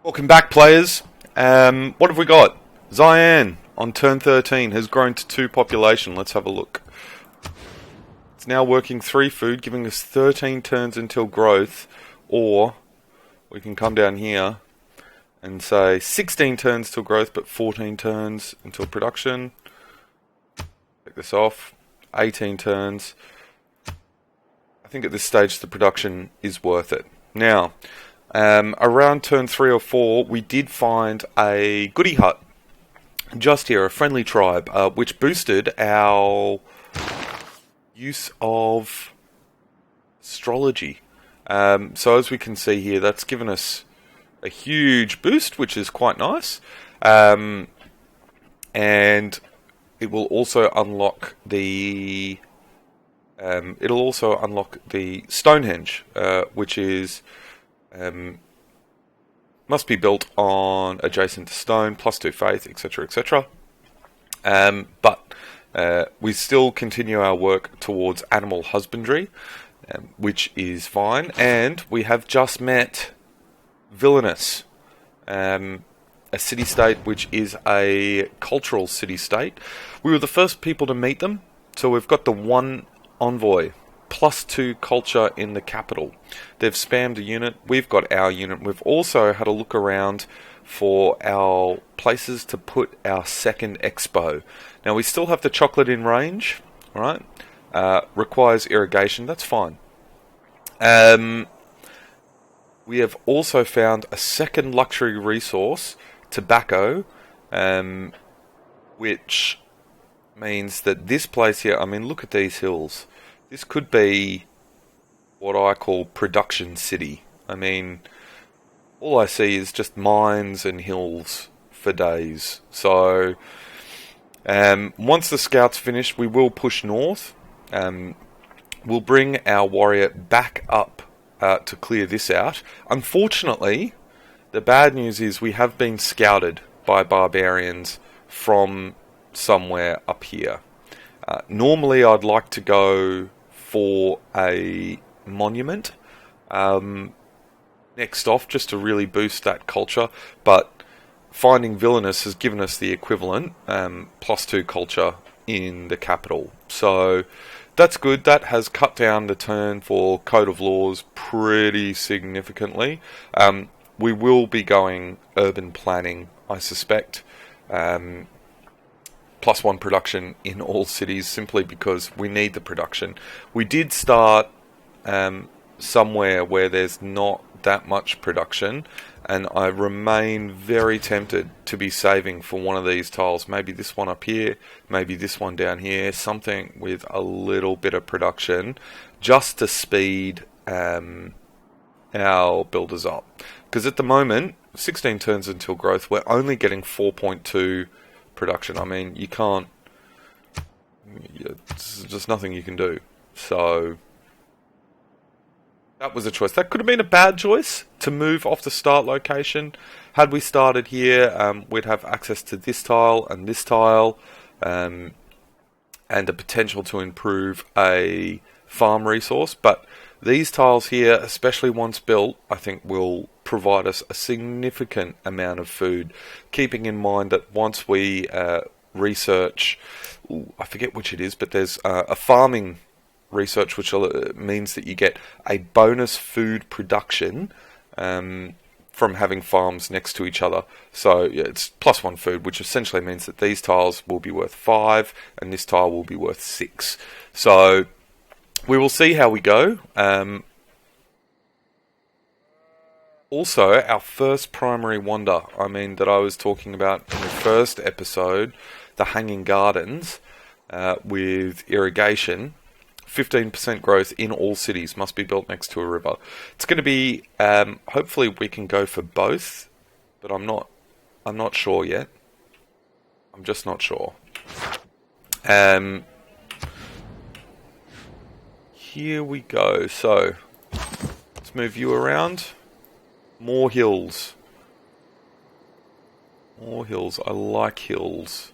Welcome back, players. What have we got? Cyan on turn 13 has grown to 2 population. Let's have a look. It's now working 3 food, giving us 13 turns until growth, or we can come down here and say 16 turns till growth, but 14 turns until production. Take this off. 18 turns. I think at this stage the production is worth it. Now, around turn 3 or 4, we did find a goodie hut just here, a friendly tribe, which boosted our use of astrology. So as we can see here, that's given us a huge boost, which is quite nice. And it will also unlock the Stonehenge, which is must be built on adjacent to stone, +2 faith, etc., etc. But we still continue our work towards animal husbandry, which is fine. And we have just met Villainous, a city-state which is a cultural city-state. We were the first people to meet them, so we've got the one envoy, +2 culture in the capital. They've spammed a unit, we've got our unit. We've also had a look around for our places to put our second expo. Now we still have the chocolate in range, alright? Requires irrigation, that's fine. We have also found a second luxury resource, tobacco, which means that this place here, I mean, look at these hills. This could be what I call production city. I mean, all I see is just mines and hills for days. So, once the scout's finished, we will push north. We'll bring our warrior back up to clear this out. Unfortunately, the bad news is we have been scouted by barbarians from somewhere up here. Normally I'd like to go for a monument next off, just to really boost that culture, but finding Villainous has given us the equivalent, +2 culture in the capital. So that's good. That has cut down the turn for Code of Laws pretty significantly. We will be going urban planning, I suspect. +1 production in all cities, simply because we need the production. We did start somewhere where there's not that much production, and I remain very tempted to be saving for one of these tiles. Maybe this one up here, maybe this one down here, something with a little bit of production, just to speed our builders up. Because at the moment, 16 turns until growth, we're only getting 4.2 production. I mean, you can't, there's just nothing you can do. So that was a choice. That could have been a bad choice to move off the start location. Had we started here, we'd have access to this tile and this tile, and the potential to improve a farm resource. But these tiles here, especially once built, I think will provide us a significant amount of food, keeping in mind that once we research, I forget which it is, but there's a farming research which means that you get a bonus food production from having farms next to each other. So yeah, it's +1 food, which essentially means that these tiles will be worth 5 and this tile will be worth 6. So we will see how we go. Also, our first primary wonder, I mean, that I was talking about in the first episode, the hanging gardens with irrigation, 15% growth in all cities, must be built next to a river. It's going to be, hopefully we can go for both, but I'm not sure yet. I'm just not sure. Here we go. So let's move you around. More hills. More hills. I like hills.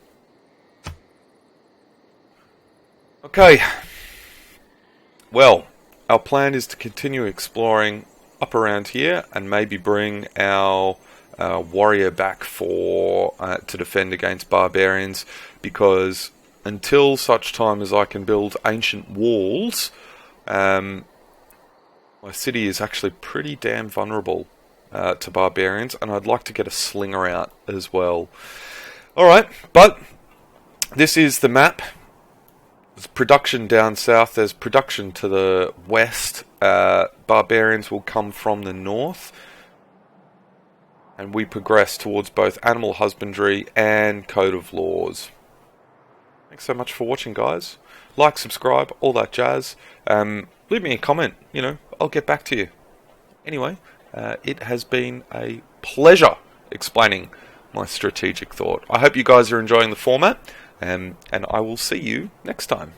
Okay. Well, our plan is to continue exploring up around here and maybe bring our warrior back for to defend against barbarians, because until such time as I can build ancient walls, my city is actually pretty damn vulnerable to barbarians, and I'd like to get a slinger out as well. Alright, but this is the map. There's production down south, there's production to the west. Barbarians will come from the north, and we progress towards both animal husbandry and code of laws. Thanks so much for watching, guys. Like, subscribe, all that jazz. Leave me a comment, I'll get back to you. Anyway, it has been a pleasure explaining my strategic thought. I hope you guys are enjoying the format, and I will see you next time.